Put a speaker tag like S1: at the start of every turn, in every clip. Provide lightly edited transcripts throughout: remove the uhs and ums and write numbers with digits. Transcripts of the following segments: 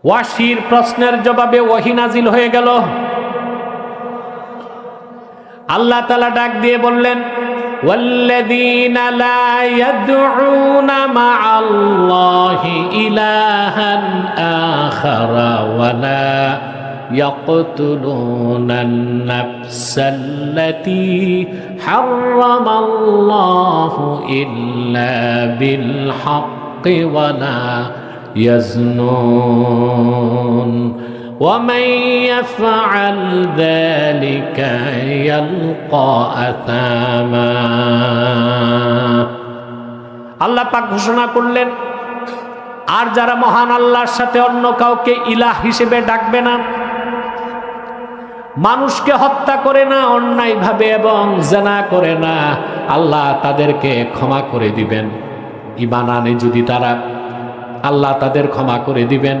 S1: ওয়াহশীর প্রশ্নের জবাবে ওহী নাজিল হয়ে গেল। আল্লাহ তাআলা ডাক দিয়ে বললেন, ওয়াল্লাযীনা লা ইয়াদউনা মা'আল্লাহি ইলাহান আখারা ওয়া লা ইয়াকতুলুনান নাফসাল্লাতী হারামাল্লাহু ইল্লা বিল হাক্কি ওয়া লা يزنون ومن يفعل ذلك يلقى أثاما। আল্লাহ পাক ঘোষণা করলেন, আর যারা মহান আল্লাহর সাথে অন্য কাউকে ইলাহ হিসেবে ডাকবে না, মানুষকে হত্যা করে না অন্যায়ভাবে এবং জিনা করে না, আল্লাহ তাদেরকে ক্ষমা করে দিবেন। ঈমান আনে যদি তারা, আল্লাহ তাদের ক্ষমা করে দিবেন।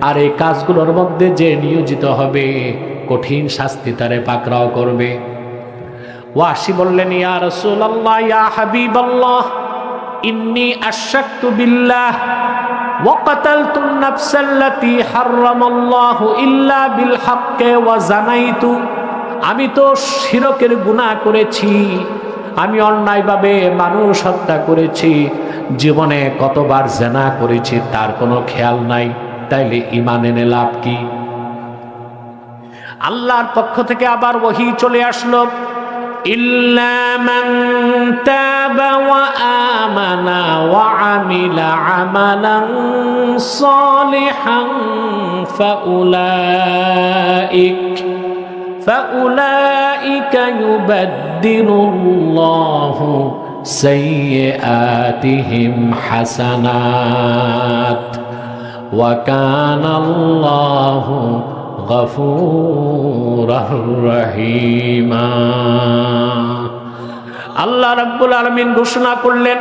S1: আর এই কাজগুলোর মধ্যে যে নিয়োজিত হবে কঠিন শাস্তি তারে পাকড়াও করবে। ওয়াহশী বললেন, ইয়া রাসূলুল্লাহ, ইয়া হাবিবাল্লাহ, ইন্নী আশরাকতু বিল্লাহ ওয়া কাতালতুন নাফসাল্লাতী হারামাল্লাহু ইল্লা বিল হাক্কি ওয়া জানাইতু। আমি তো শিরকের গুনাহ করেছি, আমি অন্যায়ভাবে মানুষ হত্যা করেছি, জীবনে কতবার জিনা করেছি তার কোনো খেয়াল নাই, তাইলে ঈমান এনে লাভ কি? আল্লাহর পক্ষ থেকে আবার ওহী চলে আসলো, ইল্লা মান তাবা ওয়া আমানা ওয়া আমিলা আমালান সালিহান ফাউলাইকা ইউবাদদিলুল্লাহু সাইয়্যাতিহিম হাসানাত ওয়া কানাল্লাহু গফুরুর রহিমা। আল্লাহ রাব্বুল আলামিন ঘোষণা করলেন,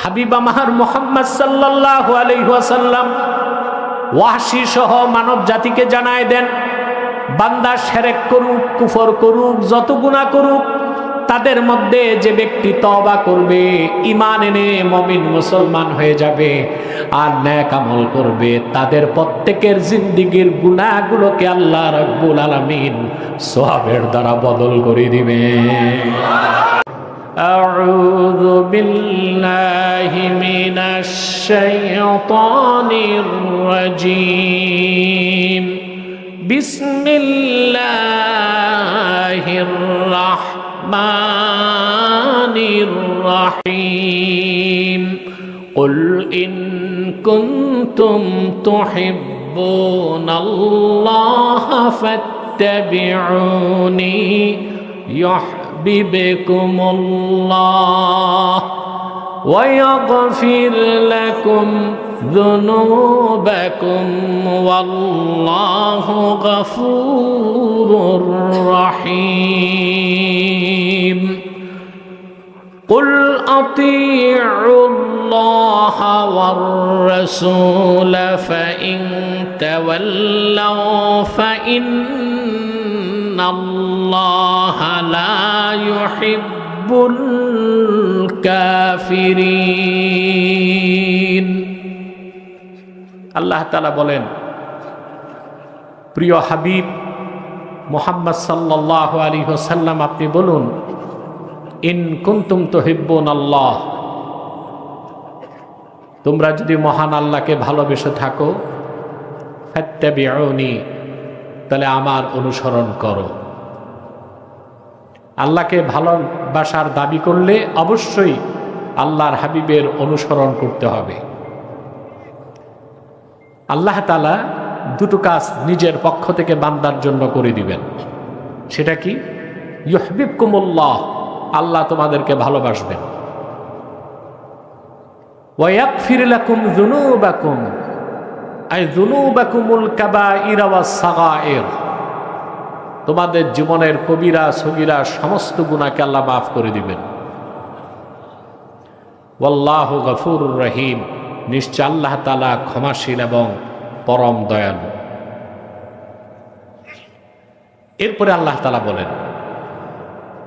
S1: হাবিব আমার মুহাম্মদ সাল্লাল্লাহু আলাইহি ওয়াসাল্লাম ওয়াহশী সহ মানব জাতিকে জানায় দেন, বান্দা শিরক করুক, কুফর করুক, যত গুনাহ করুক, তাদের মধ্যে যে ব্যক্তি তওবা করবে, ঈমান এনে মুমিন মুসলমান হয়ে যাবে আর নেক আমল করবে, তাদের প্রত্যেকের জিন্দেগীর গুনাহগুলোকে আল্লাহ রাব্বুল আলামিন সওয়াবের দ্বারা বদল করে দিবেন। আউযু বিল্লাহি মিনাশ শাইতানির রাজীম। বিসমিল্লাহির রাহমানির রাহিম। কুল ইন কুনতুম তুহিব্বুনাল্লাহা ফাত্তাবিউনি ইউহিব্বুকুমুল্লাহ ওয়া ইয়াগফির লাকুম যুনুবাকুম ওয়াল্লাহু গফুরুর রহিম। কুল আতিউল্লাহা ওয়ার রাসূল ফাইন তাওয়াল্লাউ ফাইন্নাল্লাহা লা ইউহিব্বুল কাফিরিন। আল্লাহ তাআলা বলেন, প্রিয় হাবিব মুহাম্মদ সাল্লাল্লাহু আলাইহি ওয়াসাল্লাম, আপনি বলুন, ইন কুনতুম তুহিব্বুনাল্লাহ, তোমরা যদি মহান আল্লাহকে ভালোবেসে থাকো, ফাত্তাবিউনি, তাহলে আমার অনুসরণ করো। আল্লাহকে ভালোবাসার দাবি করলে অবশ্যই আল্লাহর হাবিবের অনুসরণ করতে হবে। আল্লাহ তাআলা দুটো কাজ নিজের পক্ষ থেকে বান্দার জন্য করে দিবেন। সেটা কি? ইউহিব্বুকুমুল্লাহ, আল্লাহ তোমাদেরকে ভালোবাসবেন। ওয়া ইয়াগফির লাকুম যুনুবাকুম, আই যুনুবাকুমুল কাবাইরা ওয়াস সাগায়ের, তোমাদের জীবনের কবিরা সগীরা সমস্ত গুনাহকে আল্লাহ মাফ করে দিবেন। ওয়াল্লাহু গফুরুর রহিম, নিশ্চয় আল্লাহ তাআলা ক্ষমাশীল এবং পরম দয়ালু। এরপরে আল্লাহ তাআলা বলেন,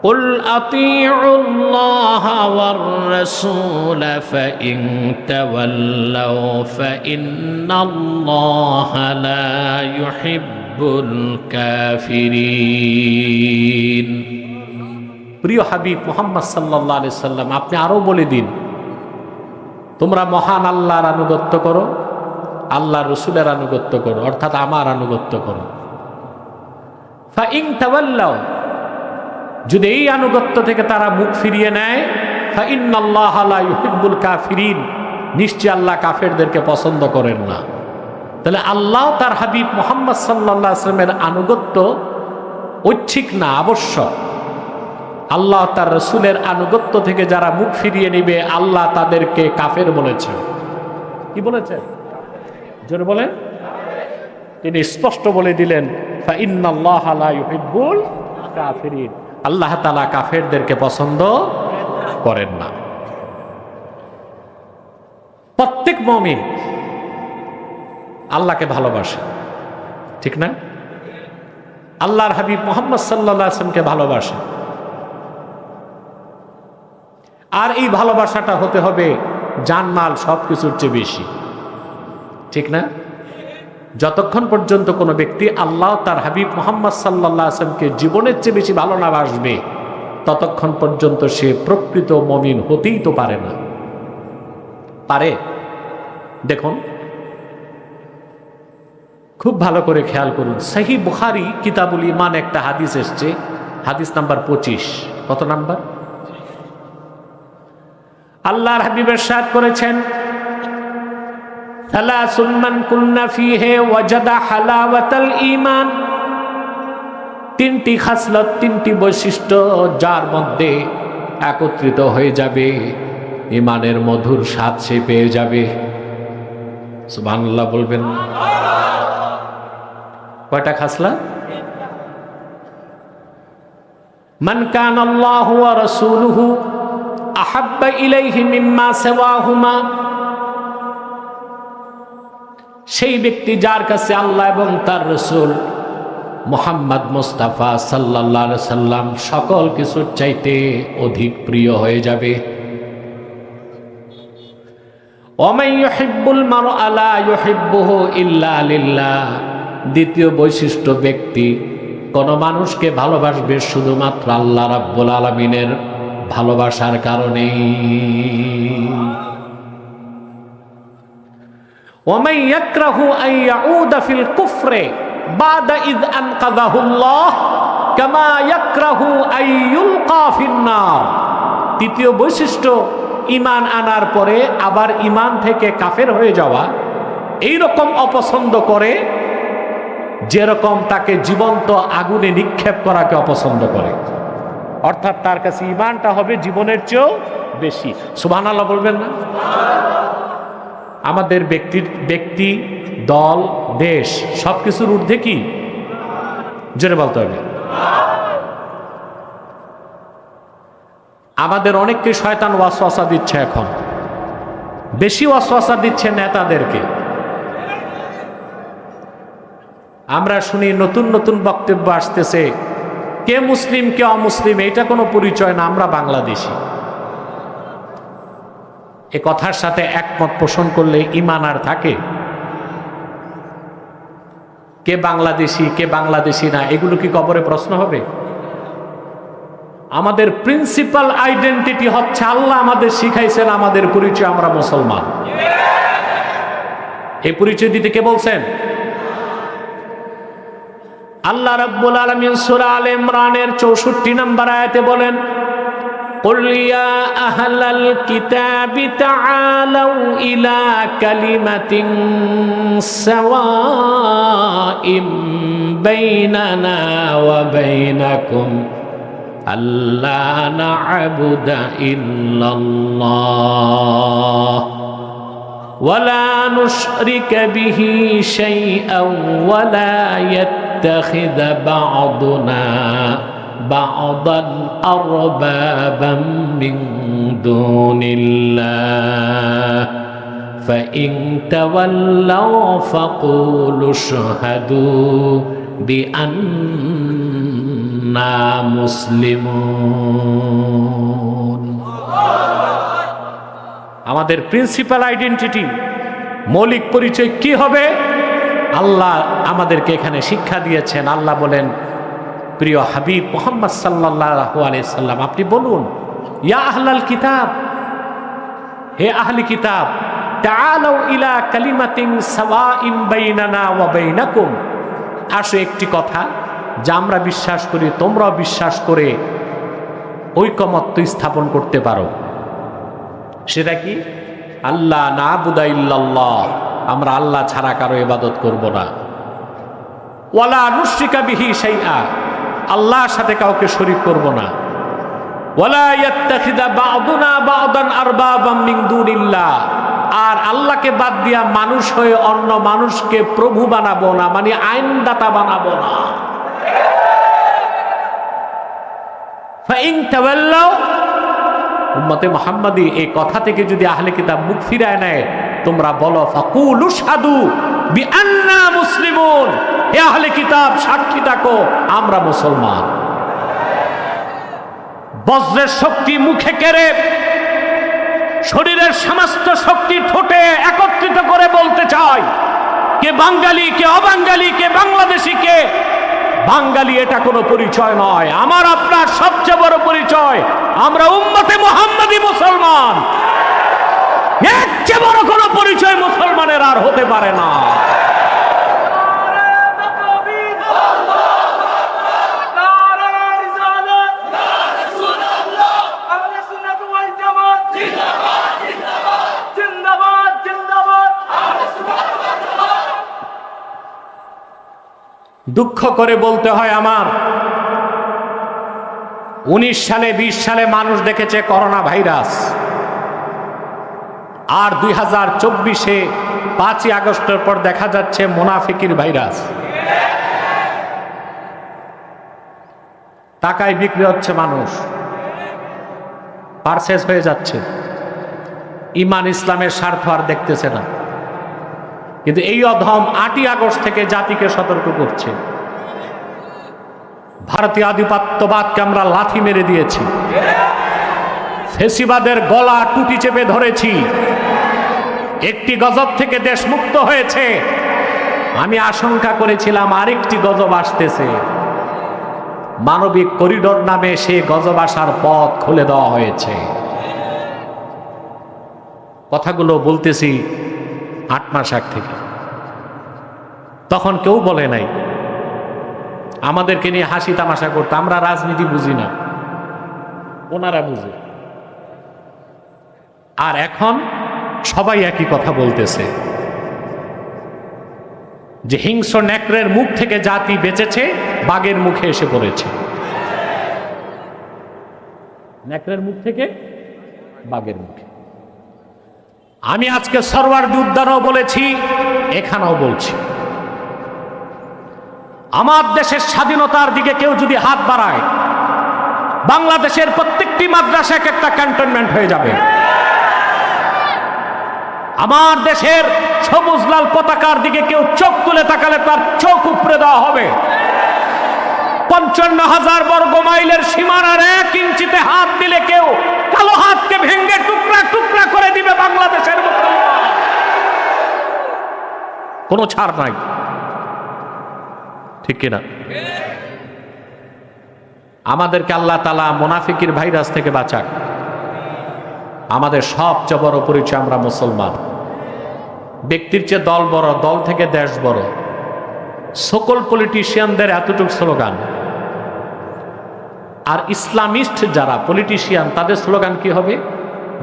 S1: قل أطيعوا الله والرسول فإن تولوا فإن الله لا يحب الكافرين। প্রিয় হাবিব মুহাম্মদ সাল্লাল্লাহু আলাইহি সাল্লাম, আপনি আরো বলে দিন, তোমরা মহান আল্লাহর আনুগত্য করো, আল্লাহর রাসূলের আনুগত্য করো, অর্থাৎ আমার আনুগত্য করো। ফাইন তাওয়াল্লাউ, যদি এই আনুগত্য থেকে তারা মুখ ফিরিয়ে নেয়, ফাইন্নাল্লাহা লা ইউহিব্বুল কাফিরিন, নিশ্চয় আল্লাহ কাফেরদেরকে পছন্দ করেন না। তাহলে আল্লাহ তার হাবিব মুহাম্মদ সাল্লাল্লাহু আলাইহি ওয়াসাল্লামের আনুগত্য ঐচ্ছিক না, আবশ্যক। আল্লাহ তার রাসূলের আনুগত্য থেকে যারা মুখ ফিরিয়ে নেবে, আল্লাহ তাদেরকে কাফের বলেছেন। কি বলেছেন? জোরে বলেন। তিনি স্পষ্ট বলে দিলেন, ফাইন্নাল্লাহা লা ইউহিব্বুল কাফিরিন, আল্লাহ তাআলা কাফেরদেরকে পছন্দ করেন না। প্রত্যেক মুমিন আল্লাহকে ভালোবাসে, ঠিক না? আল্লাহর হাবিব মুহাম্মদ সাল্লাল্লাহু আলাইহি ওয়াসাল্লামকে ভালোবাসে। আর এই ভালোবাসাটা হতে হবে জানমাল সবকিছুর চেয়ে বেশি, ঠিক না? যতক্ষণ পর্যন্ত কোনো ব্যক্তি আল্লাহ তার হাবিব মুহাম্মদ সাল্লাল্লাহু আলাইহি ওয়াসাল্লামকে জীবনের চেয়ে বেশি ভালো না বাসবে, ততক্ষণ পর্যন্ত সে প্রকৃত মুমিন হতেই তো পারে না। পারে? দেখুন, খুব ভালো করে খেয়াল করুন। সহিহ বুখারী কিতাবুল ঈমান একটা হাদিস এসছে, হাদিস নাম্বার 25। কত নাম্বার? আল্লাহর হাবিব ইরশাদ করেছেন, সালাসুন মান কুন্না ফীহি ওয়াজাদা হালাওয়াতাল ঈমান। তিনটি খাসলত, তিনটি বৈশিষ্ট্য যার মধ্যে একত্রিত হয়ে যাবে, ঈমানের মধুর স্বাদ সে পেয়ে যাবে। সুবহানাল্লাহ বলবেন। কয়টা খাসলত? মান কানা আল্লাহু ওয়া রাসূলুহু আহাব্বা ইলাইহি মিম্মা সিওয়াহুমা, সেই ব্যক্তি যার কাছে আল্লাহ এবং তার রাসূল মুহাম্মদ মুস্তাফা সাল্লাল্লাহু আলাইহি সাল্লাম সকল কিছুর চাইতে অধিক প্রিয় হয়ে যাবে। ওয়া মান ইউহিব্বুল মারআ লা ইউহিব্বুহু ইল্লা লিল্লাহ। দ্বিতীয় বৈশিষ্ট্য, ব্যক্তি কোন মানুষকে ভালোবাসবে শুধুমাত্র আল্লাহ রাব্বুল আলামিনের ভালোবাসার কারণে। ওয়ামান ইয়াকরাহু আন ইয়াউদা ফিল কুফরি বাদা ইয আনকাযাহুল্লাহ কামা ইয়াকরাহু আন ইউলকা ফিন নার। তৃতীয় বৈশিষ্ট্য, ঈমান আনার পরে আবার ঈমান থেকে কাফের হয়ে যাওয়া, এই রকম অপছন্দ করে যেরকম তাকে জীবন্ত আগুনে নিক্ষেপ করাকে অপছন্দ করে। অর্থাৎ তার কাছে ঈমানটা হবে জীবনের চেয়েও বেশি। সুবহানাল্লাহ বলবেন না? আমাদের ব্যক্তি, দল, দেশ সবকিছুর ঊর্ধ্বে কি? জোরে বলতে হবে। আমাদের অনেককে শয়তান ওয়াসওয়াসা দিচ্ছে, এখন বেশি ওয়াসওয়াসা দিচ্ছে নেতাদেরকে। আমরা শুনি নতুন নতুন বক্তব্য আসতেছে, কে মুসলিম কে অমুসলিম এটা কোনো পরিচয় না, আমরা বাংলাদেশি। এ কথার সাথে একমত পোষণ করলে ঈমান আর থাকে? কে বাংলাদেশি কে বাংলাদেশি না, এগুলো কি কবরে প্রশ্ন হবে? আমাদের প্রিন্সিপাল আইডেন্টিটি হচ্ছে আল্লাহ আমাদের শিখাইছেন, আমাদের পরিচয় আমরা মুসলমান। এই পরিচয় দিতে কে বলছেন? আল্লাহ রাব্বুল আলামিন সূরা আলে ইমরানের 64 নম্বর আয়াতে বলেন, قل يا أهل الكتاب تعالوا إلى كلمة سواء بيننا وبينكم ألا نعبد إلا الله ولا نشرك به شيئا ولا يتخذ بعضنا بعضا أربابا من دون الله فإن تولوا فقولوا اشهدوا بأننا ইন্না মুসলিমুন। আমাদের প্রিন্সিপাল আইডেন্টিটি, মৌলিক পরিচয় কি হবে? আল্লাহ আমাদেরকে এখানে শিক্ষা দিয়েছেন। আল্লাহ বলেন, প্রিয় হাবিব মুহাম্মদ সাল্লাল্লাহু আলাইহি সাল্লাম, আপনি বলুন, ইয়া আহলাল কিতাব, হে আহলি কিতাব, তাআলাউ ইলা কালিমাতিন সাওয়াইন বাইনানা ওয়া বাইনাকুম, আসো একটি কথা যা আমরা বিশ্বাস করি তোমরাও বিশ্বাস করে ঐকমত্য স্থাপন করতে পারো। সেটা কি? আল্লাহ না'বুদা ইল্লাল্লাহ, আমরা আল্লাহ ছাড়া কারো ইবাদত করব না। ওয়ালা নুশরিকা বিহি শাইআ, আল্লাহর সাথে কাউকে শরীক করব না। ওয়ালা ইয়াত্তাখিযা বা'দুনা বা'দান আরবাবাম মিন দুনিল্লাহ, আর আল্লাহকে বাদ দিয়া মানুষ হয়ে অন্য মানুষকে প্রভু বানাবো না, মানে আইনদাতা বানাবো না। ফাইন তাওয়াল্লাউ, উম্মতে মুহাম্মাদি এই কথা থেকে যদি আহলে কিতাব মুখ ফিরায় নেয়, তোমরা বলো ফাকুলু শাহাদু বিআন্না মুসলিমুন, হে আহলে কিতাব সাক্ষী থাকো আমরা মুসলমান। বজ্রের শক্তি মুখে কেড়ে শরীরের সমস্ত শক্তি ঠোঁটে একত্রিত করে বলতে চাই, কে বাঙালি, কে অবাঙালি, কে বাংলাদেশি, কে বাঙালি, এটা কোনো পরিচয় নয়। আমার আপনার সবচেয়ে বড় পরিচয়, আমরা উম্মতে মুহাম্মাদি মুসলমান। এর চেয়ে বড় কোনো পরিচয় মুসলমানের আর হতে পারে না। দুঃখ করে বলতে হয়, আমার 19 সালে 20 সালে মানুষ দেখেছে করোনা ভাইরাস, আর 2024-এ 5ই আগস্টের পর দেখা যাচ্ছে মুনাফিকির ভাইরাস। টাকায় বিক্রি হচ্ছে, মানুষ পারচেজ হয়ে যাচ্ছে, ইমান ইসলামের স্বার্থ আর দেখতেছে না। কিন্তু এই অধম 8ই আগস্ট থেকে জাতিকে সতর্ক করছে। ভারতীয় আধিপত্যবাদকে আমরা লাথি মেরে দিয়েছি, ফেসিবাদের গলা টুটি চেপে ধরেছি, একটি গজব থেকে দেশ মুক্ত হয়েছে। আমি আশঙ্কা করেছিলাম আরেকটি গজব আসতেছে, মানবিক করিডোর নামে সে গজব আসার পথ খুলে দেওয়া হয়েছে। কথাগুলো বলতেছি 8 মাস আগ থেকে, তখন কেউ বলে নাই, আমাদেরকে নিয়ে হাসি তামাশা করতে, আমরা রাজনীতি বুঝি না, ওনারা বুঝে। আর এখন সবাই একই কথা বলতেছে যে হিংস্র নেকড়ের মুখ থেকে জাতি বেঁচেছে, বাঘের মুখে এসে পড়েছে। নেকড়ের মুখ থেকে বাঘের মুখে। আমি আজকে সরওয়ার্দী উদ্যানেও বলেছি, এখানেও বলছি, আমার দেশের স্বাধীনতার দিকে কেউ যদি হাত বাড়ায়, বাংলাদেশের প্রত্যেকটি মাদ্রাসা একটা ক্যান্টনমেন্ট হয়ে যাবে। আমার দেশের সবুজ লাল পতাকার দিকে কেউ চোখ তুলে তাকালে তার চোখ উপড়ে দেওয়া হবে। 55,000 বর্গ মাইলের সীমানার 1 ইঞ্চিতে হাত দিলে কেউ কালো হাতকে ভেঙে টুকরা টুকরা করে দিবে বাংলাদেশের মুসলমান। কোনো ছাড় নাই, ঠিক কিনা? আমাদেরকে আল্লাহ তাআলা মুনাফিকের ভাইরাস থেকে বাঁচাক। আমাদের সবচেয়ে বড় পরিচয়, আমরা মুসলমান। ব্যক্তির চেয়ে দল বড়, দল থেকে দেশ বড়। সকল পলিটিশিয়ানদের এতটুকু স্লোগান, আর ইসলামিস্ট যারা পলিটিশিয়ান তাদের স্লোগান কি হবে?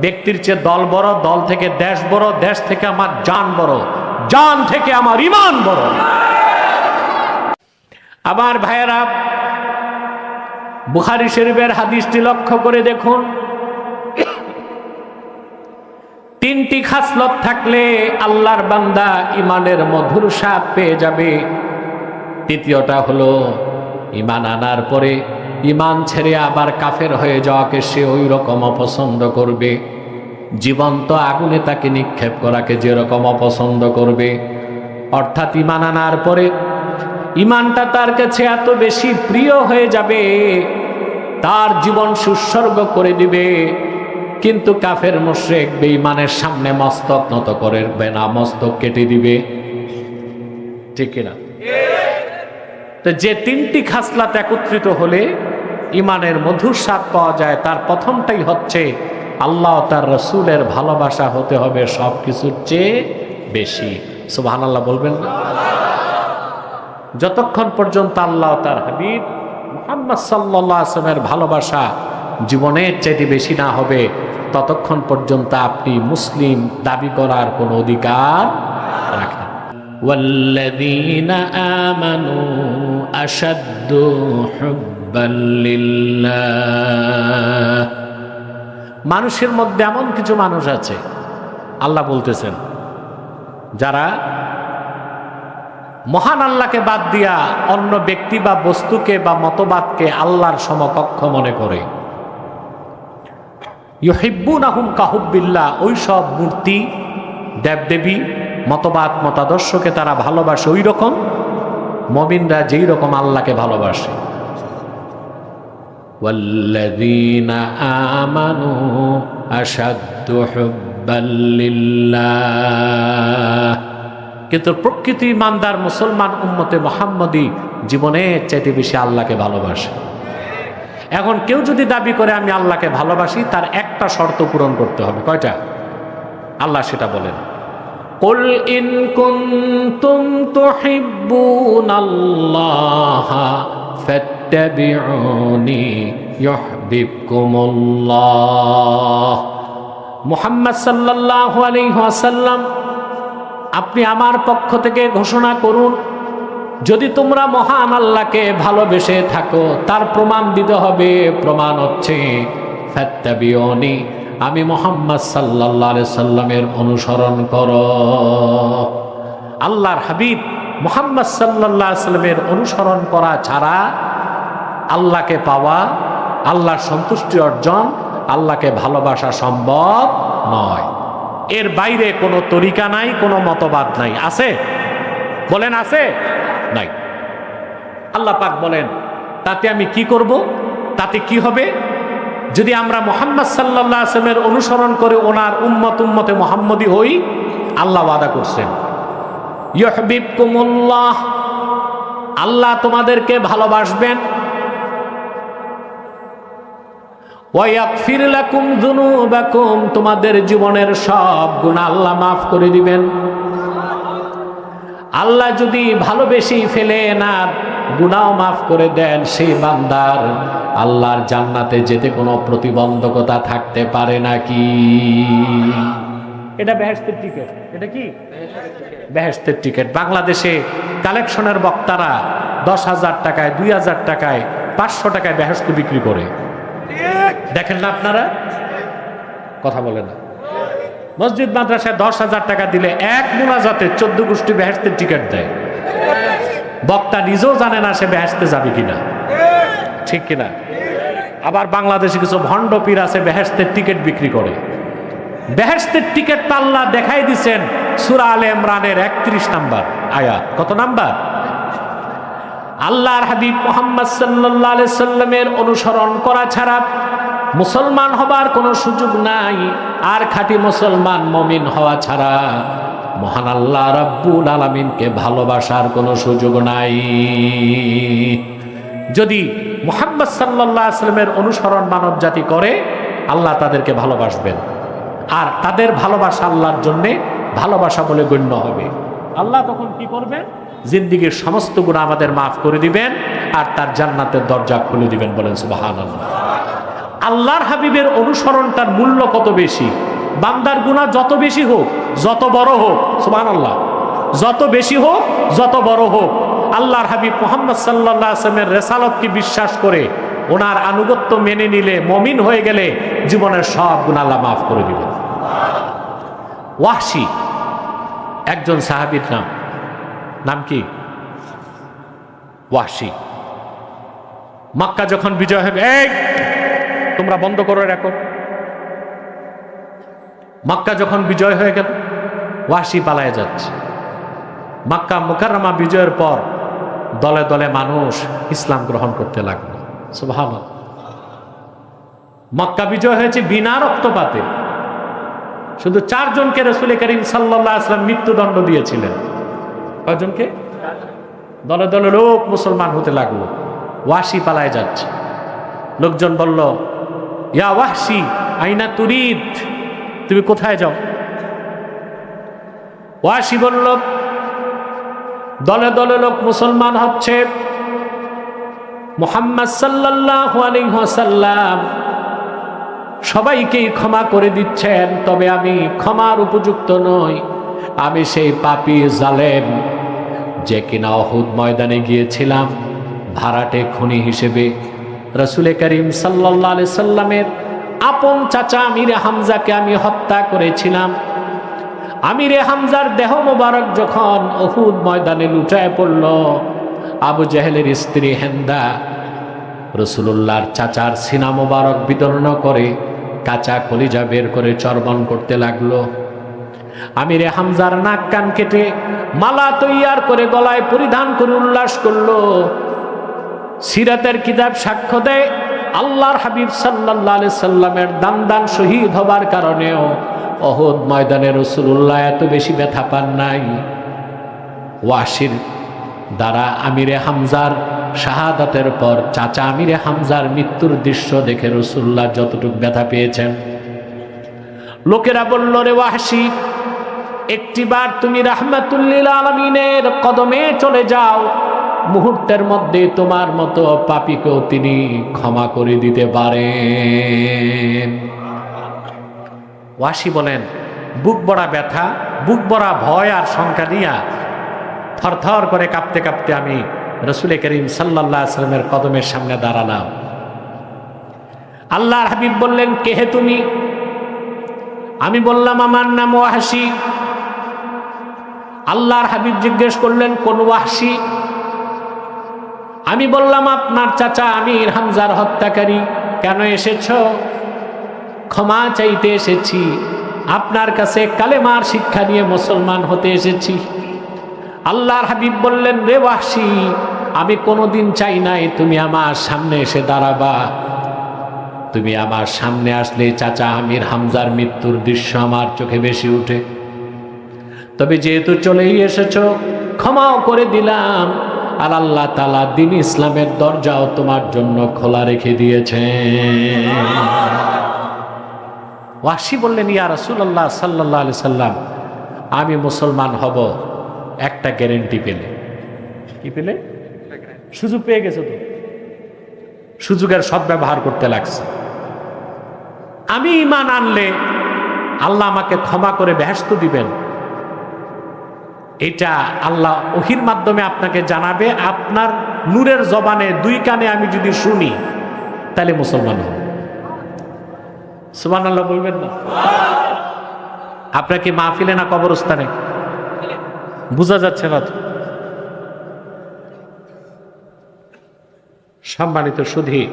S1: ব্যক্তির চেয়ে দল বড়, দল থেকে দেশ বড়, দেশ থেকে আমার জান বড়, জান থেকে আমার ঈমান বড়। আমার ভাইয়েরা, বুখারী শরীফের হাদিসটি লক্ষ্য করে দেখুন। 3টি খাসলত থাকলে আল্লাহর বান্দা ইমানের মধুর স্বাদ পেয়ে যাবে। তৃতীয়টা হলো ইমান আনার পরে ইমান ছেড়ে আবার কাফের হয়ে যাওয়াকে সে ওই রকম অপছন্দ করবে, জীবন্ত আগুনে তাকে নিক্ষেপ করাকে যেরকম অপছন্দ করবে। অর্থাৎ ইমান আনার পরে ইমানটা তার কাছে এত বেশি প্রিয় হয়ে যাবে, তার জীবন উৎসর্গ করে দিবে। কিন্তু কাফের মুশরিক বেঈমানের সামনে মস্তক নত করবে না, মস্তক কেটে দিবে। ঠিক কিনা? তো যে তিনটি খাসলাত একত্রিত হলে ইমানের মধুর স্বাদ পাওয়া যায়, তার প্রথমটাই হচ্ছে আল্লাহ তার রসুলের ভালোবাসা হতে হবে সব কিছুর চেয়ে বেশি। সুবহানাল্লাহ বলবেন না? যতক্ষণ পর্যন্ত আল্লাহ তার হাবিব মুহাম্মদ সাল্লাল্লাহু আলাইহি ওয়াসাল্লামের ভালোবাসা জীবনের চাইতে বেশি না হবে, ততক্ষণ পর্যন্ত আপনি মুসলিম দাবি করার কোনো অধিকার রাখেন। ওয়াল্লাযীনা আমানু আশাদ্দু হুব্বান লিল্লাহ। মানুষের মধ্যে এমন কিছু মানুষ আছে, আল্লাহ বলতেছেন, যারা মহান আল্লাহকে বাদ দিয়া অন্য ব্যক্তি বা বস্তুকে বা মতবাদকে আল্লাহর সমকক্ষ মনে করে। ইউহিব্বুনাহুম কাহুব্বিল্লাহ, ওই সব মূর্তি দেবদেবী মতবাদ মতাদর্শকে তারা ভালোবাসে ওই রকম মুমিনরা যেই রকম আল্লাহকে ভালোবাসে। ওয়াল্লাযীনা আমানু আশাদ্দু হুব্বান লিল্লাহ। কিন্তু প্রকৃতি ইমানদার মুসলমান উম্মতে মুহাম্মদী জীবনের চাইতে বেশি আল্লাহকে ভালোবাসে। এখন কেউ যদি দাবি করে আমি আল্লাহকে ভালোবাসি, তার একটা শর্ত পূরণ করতে হবে। কয়টা? আল্লাহ সেটা বলেন, কুল ইন কুনতুম তুহিব্বুনাল্লাহ ফাত্তাবিউনি ইউহিব্বুকুমুল্লাহ। মুহাম্মদ সাল্লাল্লাহু আলাইহি ওয়াসাল্লাম, আপনি আমার পক্ষ থেকে ঘোষণা করুন, যদি তোমরা মহান আল্লাহকে ভালোবেসে থাকো, তার প্রমাণ দিতে হবে। প্রমাণ হচ্ছে ফাত্তাবিউনি, আমি মুহাম্মদ সাল্লাল্লাহু আলাইহি সাল্লামের অনুসরণ করো। আল্লাহর হাবিব মুহাম্মদ সাল্লাল্লাহু আলাইহি সাল্লামের অনুসরণ করা ছাড়া আল্লাহকে পাওয়া, আল্লাহর সন্তুষ্টি অর্জন, আল্লাহকে ভালোবাসা সম্ভব নয়। এর বাইরে কোনো তরিকা নাই, কোনো মতবাদ নাই। আছে? বলেন আছে? নাই। আল্লাহ পাক বলেন, তাতে আমি কি করব? তাতে কি হবে? যদি আমরা মুহাম্মদ সাল্লাল্লাহু আলাইহি ওয়াসাল্লামের অনুসরণ করে ওনার উম্মতে মুহাম্মদী হই, আল্লাহ ওয়াদা করছেন ইউহিব্বুকুমুল্লাহ, আল্লাহ তোমাদেরকে ভালোবাসবেন। ওয়া ইয়াগফির লাকুম যুনুবাকুম, তোমাদের জীবনের সব গুনাহ আল্লাহ মাফ করে দিবেন। আল্লাহ যদি ভালোবেসে ফেলেন আর গুনাহ মাফ করে দেন, সেই বান্দার আল্লাহর জান্নাতে যেতে কোনো প্রতিবন্ধকতা থাকতে পারে নাকি? এটা বেহেশতের টিকিট। এটা কি? বেহেশতের টিকিট। বাংলাদেশে কালেকশনের বক্তারা 10,000 টাকায়, 2,000 টাকায়, 500 টাকায় বেহেশত বিক্রি করে। দেখেন না আপনারা? কথা বলে না। মসজিদ মাদ্রাসায় 10,000 টাকা দিলে এক মুনাজাতে 14 গোষ্ঠী বেহেশতের টিকিট দেয়। বক্তা নিজেও জানে না সে বেহেশতে যাবে কিনা। ঠিক কিনা? আবার বাংলাদেশে কিছু ভণ্ড পীর আছে, বেহেশতের টিকিট বিক্রি করে। বেহেশতের টিকিট আল্লাহ দেখাই দিচ্ছেন সূরা আলে ইমরানের 31 নাম্বার আয়াত। কত নাম্বার? আল্লাহর হাবিব মুহাম্মদ সাল্লাল্লাহু আলাইহি সাল্লামের অনুসরণ করা ছাড়া মুসলমান হবার কোনো সুযোগ নাই। আর খাঁটি মুসলমান মুমিন হওয়া ছাড়া মহান আল্লাহ রাব্বুল আলামিনকে ভালোবাসার কোনো সুযোগ নাই। যদি মুহাম্মদ সাল্লাল্লাহু আলাইহি সাল্লামের অনুসরণ মানব জাতি করে, আল্লাহ তাদেরকে ভালোবাসবেন। আর তাদের ভালোবাসা আল্লাহর জন্য ভালোবাসা বলে গণ্য হবে। আল্লাহ তখন কি করবেন? জিন্দেগীর সমস্ত গুনাহ আমাদের মাফ করে দিবেন আর তার জান্নাতের দরজা খুলে দিবেন। বলেন সুবহানাল্লাহ। আল্লাহর হাবিবের অনুসরণটার মূল্য কত বেশি! বান্দার গুনাহ যত বেশি হোক, যত বড় হোক, সুবহানাল্লাহ, যত বেশি হোক, যত বড় হোক, আল্লাহর হাবিব মুহাম্মদ সাল্লাল্লাহু আলাইহি ওয়াসাল্লামের রিসালাতকে বিশ্বাস করে ওনার আনুগত্য মেনে নিলে, মুমিন হয়ে গেলে জীবনের সব গুনাহ আল্লাহ মাফ করে দিবেন। ওয়াহশী একজন সাহাবীর নাম কি? ওয়াহশী। মক্কা যখন বিজয় হবে, এই তোমরা বন্ধ করে রাখো। মক্কা যখন বিজয় হয়ে গেল, ওয়াহশী পালায়ে যাচ্ছে। মক্কা মুকাররমা বিজয়ের পর দলে দলে মানুষ ইসলাম গ্রহণ করতে লাগলো। সুবহানাল্লাহ। মক্কা বিজয় হয়েছে বিনা রক্তপাতে। শুধু 4 জনকে রাসূল করিম সাল্লাল্লাহু আলাইহি ওয়াসাল্লাম মৃত্যুদণ্ড দিয়েছিলেন। কয়জনকে? দলে দলে লোক মুসলমান হতে লাগলো। ওয়াহশী পালায় যাচ্ছে। লোকজন বলল, ইয়া ওয়াহশী আইনা তুরিদ, তুমি কোথায় যাও? ওয়াহশী বলল, দলে দলে লোক মুসলমান হচ্ছে, মুহাম্মদ সাল্লাল্লাহু আলাইহি ওয়াসাল্লাম সবাইকেই ক্ষমা করে দিচ্ছেন, তবে আমি ক্ষমার উপযুক্ত নই। আমি সেই পাপী জালেম যে কিনা উহুদ ময়দানে গিয়েছিলাম ভাড়াটে খুনি হিসেবে। রাসূল করিম সাল্লাল্লাহু আলাইহি সাল্লামের আপন চাচা আমিরে হামজাকে আমি হত্যা করেছিলাম। আমিরে হামজার দেহ মোবারক যখন উহুদ ময়দানে লুটায় পড়ল, আবু জেহেলের স্ত্রী হেন্দা রাসূলুল্লাহর চাচার সিনা মোবারক বিদর্ণ করে কাঁচা কলিজা বের করে চর্বণ করতে লাগলো। আমিরে হামজার নাক কান কেটে মালা তৈয়ার করে গলায় পরিধান করে উল্লাস করলো। সিরাতের কিতাব সাক্ষ্য দেয়, আল্লাহর হাবিব সাল্লাল্লাহু আলাইহি সাল্লামের দান শহীদ হবার কারণেও উহুদ ময়দানে রাসূলুল্লাহ এত বেশি ব্যথা পান নাই। ওয়াহশীর দ্বারা আমিরে হামজার শাহাদাতের পর চাচা আমিরে হামজার মৃত্যুর দৃশ্য দেখে রাসূলুল্লাহ যতটুকু ব্যথা পেয়েছেন, লোকেরা বলল, রে ওয়াহশী, একটিবার তুমি রাহমাতুল লিল আলামিনের কদমে চলে যাও, মুহূর্তের মধ্যে তোমার মতো পাপীকেও তিনি ক্ষমা করে দিতে পারেন। ওয়াহশী বলেন, বুক ভরা ব্যথা, বুক ভরা ভয় আর শঙ্কা নিয়া থরথর করে কাঁপতে কাঁপতে আমি রাসূল করিম সাল্লাল্লাহু আলাইহি ওয়াসাল্লামের কদমের সামনে দাঁড়ালাম। আল্লাহর হাবিব বললেন, কে হে তুমি? আমি বললাম, আমার নাম ওয়াহশী। আল্লাহর হাবিব জিজ্ঞেস করলেন, কোন ওয়াহশী? আমি বললাম, আপনার চাচা আমির হামজার হত্যাকারী। কেন এসেছো? ক্ষমা চাইতে এসেছি, আপনার কাছে কালেমার শিক্ষা নিয়ে মুসলমান হতে এসেছি। আল্লাহর হাবিব বললেন, রে ওয়াহশী, আমি কোনোদিন চাই নাই তুমি আমার সামনে এসে দাঁড়াবা। তুমি আমার সামনে আসলে চাচা আমির হামজার মৃত্যুর দৃশ্য আমার চোখে বেশি উঠে। তবে যেহেতু চলেই এসেছো, ক্ষমাও করে দিলাম। আর আল্লাহ তাআলা দ্বীন ইসলামের দরজাও তোমার জন্য খোলা রেখে দিয়েছেন। ওয়াহশী বললেন, ইয়া রাসূলুল্লাহ সাল্লাল্লাহু আলাইহি সাল্লাম, আমি মুসলমান হব একটা গ্যারেন্টি পেলে। কি পেলে? সুযোগ পেয়ে গেছে তো, সুযোগের সদ্ব্যবহার করতে লাগছে। আমি ঈমান আনলে আল্লাহ আমাকে ক্ষমা করে বেহেশত দিবেন, এটা আল্লাহ ওহীর মাধ্যমে আপনাকে জানাবে। আপনার নূরের জবানে 2 কানে আমি যদি শুনি, তাহলে মুসলমান হব। সুবহানাল্লাহ বলবেন না? আপনার কি মাহফিলে না কবরস্থানে? বোঝা যাচ্ছে না তো। সম্মানিত সুধী,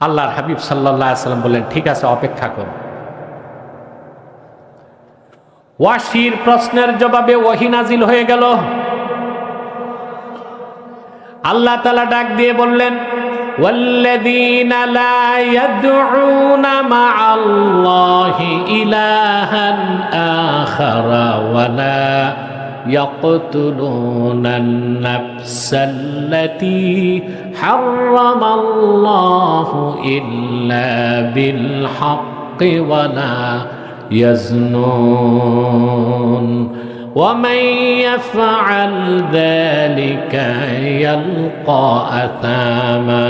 S1: আল্লাহর হাবিব সাল্লাল্লাহু আলাইহি ওয়াসাল্লাম বললেন, ঠিক আছে, অপেক্ষা করুন। ওয়াহশীর প্রশ্নের জবাবে ওহী নাজিল হয়ে গেল। আল্লাহ তাআলা ডাক দিয়ে বললেন, ওয়াল্লাযীনা লা ইয়াদউনা মা'আল্লাহি ইলাহান আখারা ওয়া লা ইয়াকতুলুনান নাফসাল্লাতী হারামাল্লাহু ইল্লা বিল হাক্কি ওয়া লা يزنون ومن يفعل ذلك يلقى أثاما।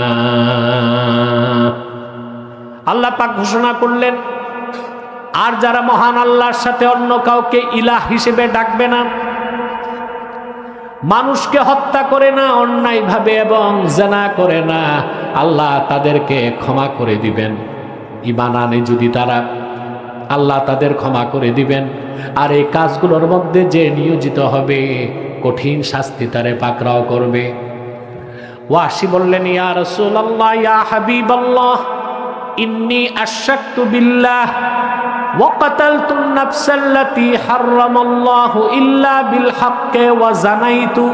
S1: আল্লাহ পাক ঘোষণা করলেন, আর যারা মহান আল্লাহর সাথে অন্য কাউকে ইলাহ হিসেবে ডাকবে না, মানুষকে হত্যা করে না অন্যায়ভাবে এবং জিনা করে না, আল্লাহ তাদেরকে ক্ষমা করে দিবেন। ঈমান আনে যদি তারা, আল্লাহ তাদের ক্ষমা করে দিবেন। আর এই কাজগুলোর মধ্যে যে নিয়োজিত হবে, কঠিন শাস্তি তারে পাকড়াও করবে। ওয়াহশী বললেন, ইয়া রাসূলুল্লাহ, ইয়া হাবিবাল্লাহ, ইন্নী আশরাকতু বিল্লাহ, ওয়াকাতালতুন নাফসাল্লাতী হারামাল্লাহু ইল্লা বিল হাক্কি ওয়া জানাইতু,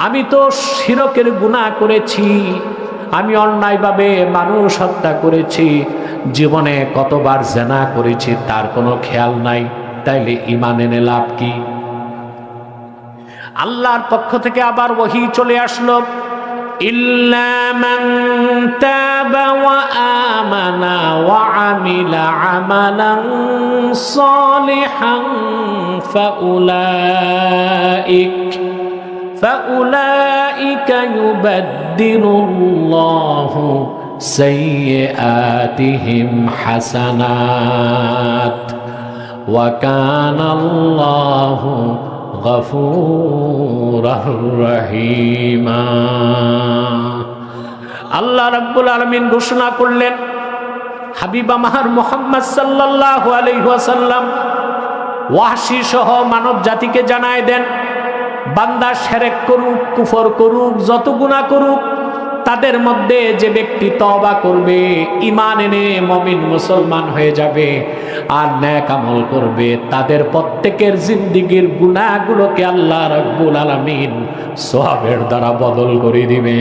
S1: আমি তো শিরকের গুনাহ করেছি, আমি অন্যায়ভাবে মানুষ হত্যা করেছি, জীবনে কতবার জিনা করেছি তার কোনো খেয়াল নাই, তাইলে ঈমান এনে লাভ কি? আল্লাহর পক্ষ থেকে আবার ওহী চলে আসলো, ইল্লা মান তাবা ওয়া আমানা ওয়া আমিলা আমালান সালিহান ফাউলাইকা ইউবাদদিলুল্লাহু সাইয়্যাতিহিম হাসানাত ওয়া কানাল্লাহু গফুরুর রহিমা। আল্লাহ রাব্বুল আলামিন ঘোষণা করলেন, হাবিব আমার মুহাম্মদ সাল্লাল্লাহু আলাইহি ওয়াসাল্লাম ওয়াহশী সহ মানব জাতিকে জানায় দেন, বান্দা শিরক করুক, কুফর করুক, যত গুনাহ করুক, তাদের মধ্যে যে ব্যক্তি তওবা করবে, ঈমান এনে মুমিন মুসলমান হয়ে যাবে আর নেক আমল করবে, তাদের প্রত্যেকের জিন্দেগীর গুনাহগুলোকে আল্লাহ রাব্বুল আলামিন সওয়াবের দ্বারা বদল করে দিবে।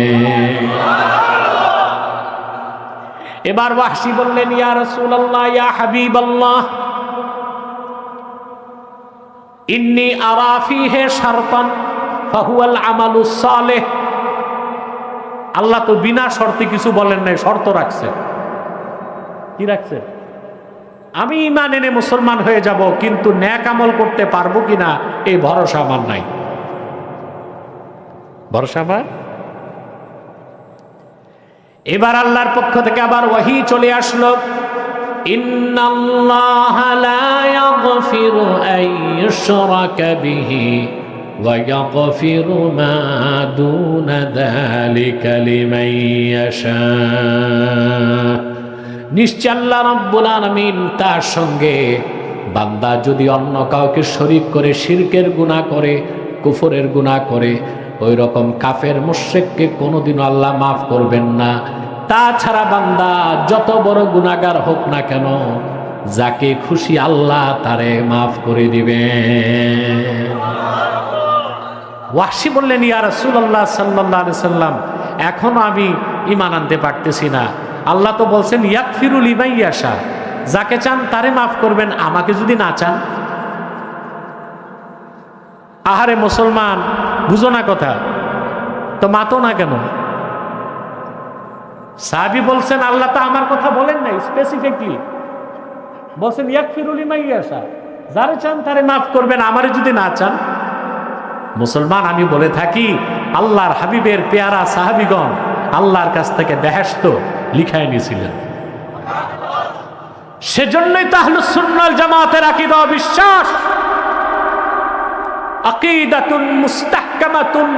S1: এবার ওয়াহশী বললেন, ইয়া রাসূলুল্লাহ, ইয়া হাবিবাল্লাহ, ইন্নী আরা ফীহি শারতান ফাহুয়াল আমালুস সালিহ। আল্লাহ তো বিনা শর্তে কিছু বলেন নাই, শর্ত রাখছে। কি রাখছে? আমি ঈমান এনে মুসলমান হয়ে যাব, কিন্তু নেক আমল করতে পারবো কিনা এই ভরসা আমার নাই। ভরসা আমার। এবার আল্লাহর পক্ষ থেকে আবার ওহী চলে আসলো, ইন্নাল্লাহা লা ইয়াগফিরু আন ইউশরাকা বিহি ওয়া ইয়াগফিরু মা দুনা যালিকা লিমান ইয়াশা। নিশ্চয় আল্লাহ রাব্বুল আলামিন তার সঙ্গে বান্দা যদি অন্য কাউকে শরীক করে, শিরকের গুনাহ করে, কুফরের গুনাহ করে, ওই রকম কাফের মুশরিককে কোনোদিনও আল্লাহ মাফ করবেন না। তাছাড়া বান্দা যত বড় গুনাহগার হোক না কেন, যাকে খুশি আল্লাহ তারে মাফ করে দিবেন। ওয়াহশী বললেন, ইয়া রাসূলুল্লাহ সাল্লাল্লাহু আলাইহি সাল্লাম, এখনো আমি ঈমান আনতে পারতেছি না। আল্লাহ তো বলছেন ইয়াগফিরু লিমান ইয়াশা, যাকে চান তারে মাফ করবেন, আমাকে যদি না চান। আহারে মুসলমান, বুঝো না কথা তো, মাতো না কেন? সাহাবী বলছেন, আল্লাহ তো আমার কথা বলেন নাই, স্পেসিফিকলি বলছেন ইয়াগফিরু লিমান ইয়াশা, যারে চান তারে মাফ করবেন, আমারে যদি না চান। মুসলমান, আমি বলে থাকি, আল্লাহর হাবিবের পেয়ারা সাহাবীগণ আল্লাহর কাছ থেকে বেহেশত লিখায় নিয়েছিলেন। সেজন্যই তো আহলুস সুন্নাহ ওয়াল জামাতের আকীদা ও বিশ্বাস আকিদাতুন মুস্তাহকামাতুন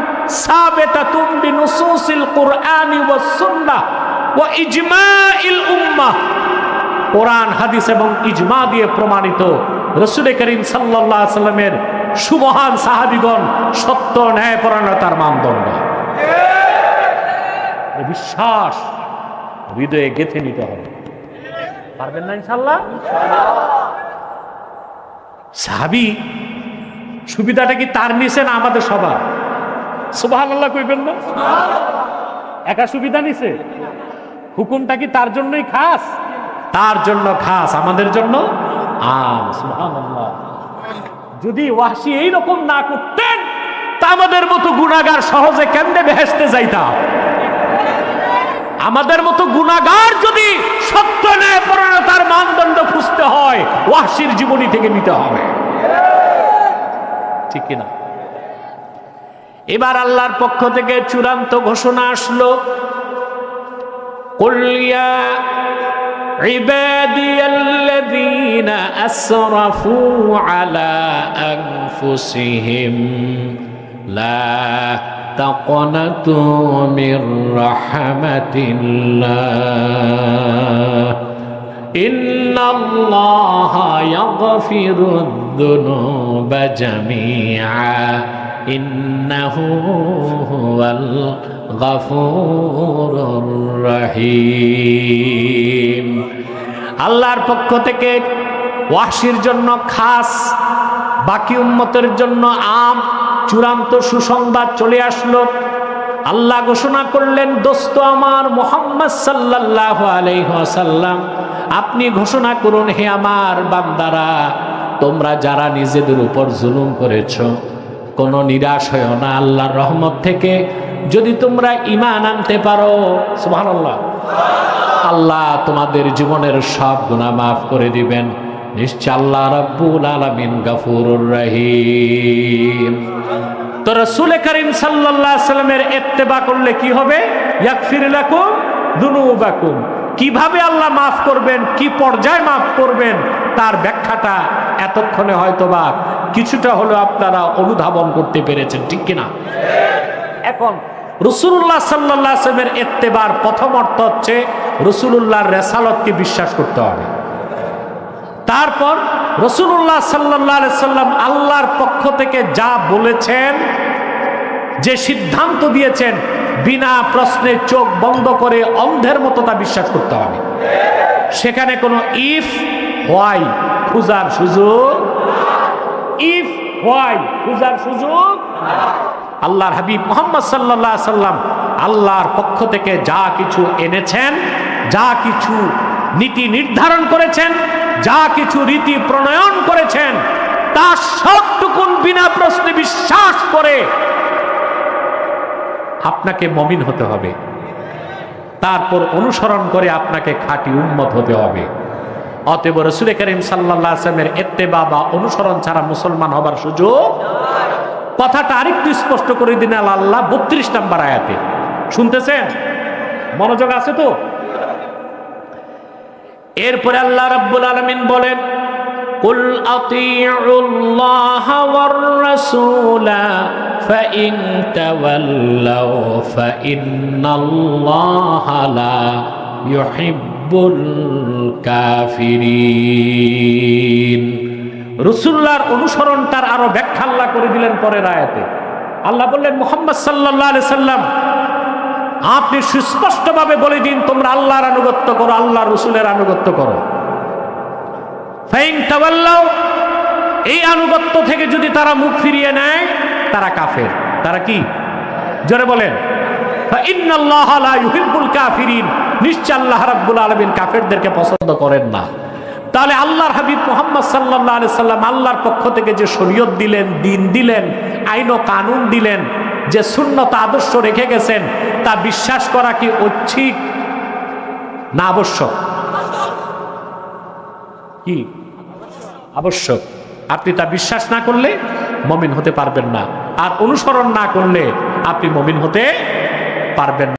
S1: সাবিতাতুন বিনুসুসিল কুরআনি ওয়াস সুন্নাহ ওয়া ইজমাইল উম্মাহ। কোরআন, হাদিস এবং ইজমা দিয়ে প্রমাণিত রাসূল করিম সাল্লাল্লাহু আলাইহি ওয়াসাল্লামের সুমহান সাহাবীগণ সত্য ন্যায়পরায়ণতার মানদণ্ড। এই বিশ্বাস হৃদয়ে গেঁথে নিতে হবে। পারবেন না ইনশাআল্লাহ? সাহাবী সুবিধাটা কি তার নিছে না আমাদের সবার? সুবহানাল্লাহ কইবেন না? একা সুবিধা নিছে? হুকুমটা কি তার জন্যই খাস? তার জন্য খাস, আমাদের জন্য আম। সুবহানাল্লাহ। যদি ওয়াহশী এইরকম না করতেন, তা আমাদের মতো গুনাহগার সহজে কেমনে বেহেশতে যাইতাম? আমাদের মতো গুনাহগার যদি সত্য ন্যায়পরায়ণতার মানদণ্ড খুঁজতে হয়, ওয়াহশীর জীবনী থেকে নিতে হবে। ঠিক কিনা? এবার আল্লাহর পক্ষ থেকে চূড়ান্ত ঘোষণা আসলো, কুল ইয়া ইবাদিয়াল্লাযীনা আসরাফু আলা আনফুসিহিম লা তাকনাতু মির রাহমাতিল্লাহ ইন্নাল্লাহা ইয়াগফিরুদ যুনুবা জামিআ ইন্নাহু হুয়াল গফুরুর রহিম। আল্লাহর পক্ষ থেকে ওয়াহশীর জন্য খাস, বাকি উম্মতের জন্য আম। চূড়ান্ত সুসংবাদ চলে আসলো। আল্লাহ ঘোষণা করলেন, দোস্ত আমার মুহাম্মদ সাল্লাল্লাহু আলাইহি ওয়াসাল্লাম, আপনি ঘোষণা করুন, হে আমার বান্দারা, তোমরা যারা নিজেদের উপর জুলুম করেছো, কোনো নিরাশ হয়ো না আল্লাহর রহমত থেকে। যদি তোমরা ঈমান আনতে পারো, সুবহানাল্লাহ, আল্লাহ তোমাদের জীবনের সব গুনাহ মাফ করে দিবেন। নিশ্চয় আল্লাহ রাব্বুল আলামিন গফুরুর রহিম। তো রাসূল করিম সাল্লাল্লাহু আলাইহি সাল্লামের ইত্তেবা করলে কি হবে? ইয়াগফির লাকুম যুনুবাকুম। কিভাবে আল্লাহ মাফ করবেন, কি পর্যায়ে মাফ করবেন, তার ব্যাখ্যাটা এতক্ষণে হয়তোবা কিছুটা হলেও আপনারা অনুধাবন করতে পেরেছেন, ঠিক কিনা? এখন রাসূলুল্লাহ সাল্লাল্লাহু আলাইহি সাল্লামের ইত্তেবার প্রথম অর্থ হচ্ছে রাসূলুল্লাহর রিসালাতকে বিশ্বাস করতে হবে। তারপর রাসূলুল্লাহ সাল্লাল্লাহু আলাইহি সাল্লাম আল্লাহর পক্ষ থেকে যা বলেছেন, যে সিদ্ধান্ত দিয়েছেন, বিনা প্রশ্নে চোখ বন্ধ করে অন্ধের মতো তা বিশ্বাস করতে হবে। সেখানে কোনো ইফ হোয়াই খুঁজার সুযোগ, ইফ হোয়াই খুঁজার সুযোগ। আল্লাহর হাবিব মুহাম্মদ সাল্লাল্লাহু আলাইহি সাল্লাম আল্লাহর পক্ষ থেকে যা কিছু এনেছেন, যা কিছু নীতি নির্ধারণ করেছেন, যা কিছু রীতি প্রণয়ন করেছেন, তা সবটুকুন বিনা প্রশ্নে বিশ্বাস করে আপনাকে মুমিন হতে হবে। তারপর অনুসরণ করে আপনাকে খাঁটি উম্মত হতে হবে। অতএব রাসূল করিম সাল্লাল্লাহু আলাইহি ওয়াসাল্লামের ইত্তেবা বা অনুসরণ ছাড়া মুসলমান হবার সুযোগ। কথাটা আরেকটু স্পষ্ট করে দিন আল্লাহ 32 নম্বর আয়াতে। শুনতেছেন? মনোযোগ আছে তো? এরপরে আল্লাহ রাব্বুল আলামিন বলেন, কুল আতিউল্লাহ ওয়ার রাসূলা ফাইন তাওয়াল্লাউ ফাইন্নাল্লাহা লা ইউহিব্বুল কাফিরিন। রাসূলুল্লাহর অনুসরণটার আরো ব্যাখ্যা আল্লাহ করে দিলেন পরের আয়াতে। আল্লাহ বললেন, মুহাম্মদ সাল্লাল্লাহু আলাইহি সাল্লাম, আপনি সুস্পষ্টভাবে বলে দিন, তোমরা আল্লাহর আনুগত্য করো, আল্লাহর রাসূলের আনুগত্য করো। ফাইন তাওয়াল্লাউ, এই আনুগত্য থেকে যদি তারা মুখ ফিরিয়ে নেয়, তারা কাফের। তারা কি? জোরে বলেন। ফাইন্নাল্লাহা লা ইউহিব্বুল কাফিরিন, নিশ্চয় আল্লাহ রাব্বুল আলামিন কাফেরদেরকে পছন্দ করেন না। তাহলে আল্লাহর হাবিব মুহাম্মদ সাল্লাল্লাহু আলাইহি সাল্লাম আল্লাহর পক্ষ থেকে যে শরীয়ত দিলেন, দিন দিলেন, আইন ও কানুন দিলেন, যে সুন্নত আদর্শ রেখে গেছেন, তা বিশ্বাস করা কি ঐচ্ছিক না আবশ্যক? কি আবশ্যক? আপনি তা বিশ্বাস না করলে মুমিন হতে পারবেন না, আর অনুসরণ না করলে আপনি মুমিন হতে পারবেন না।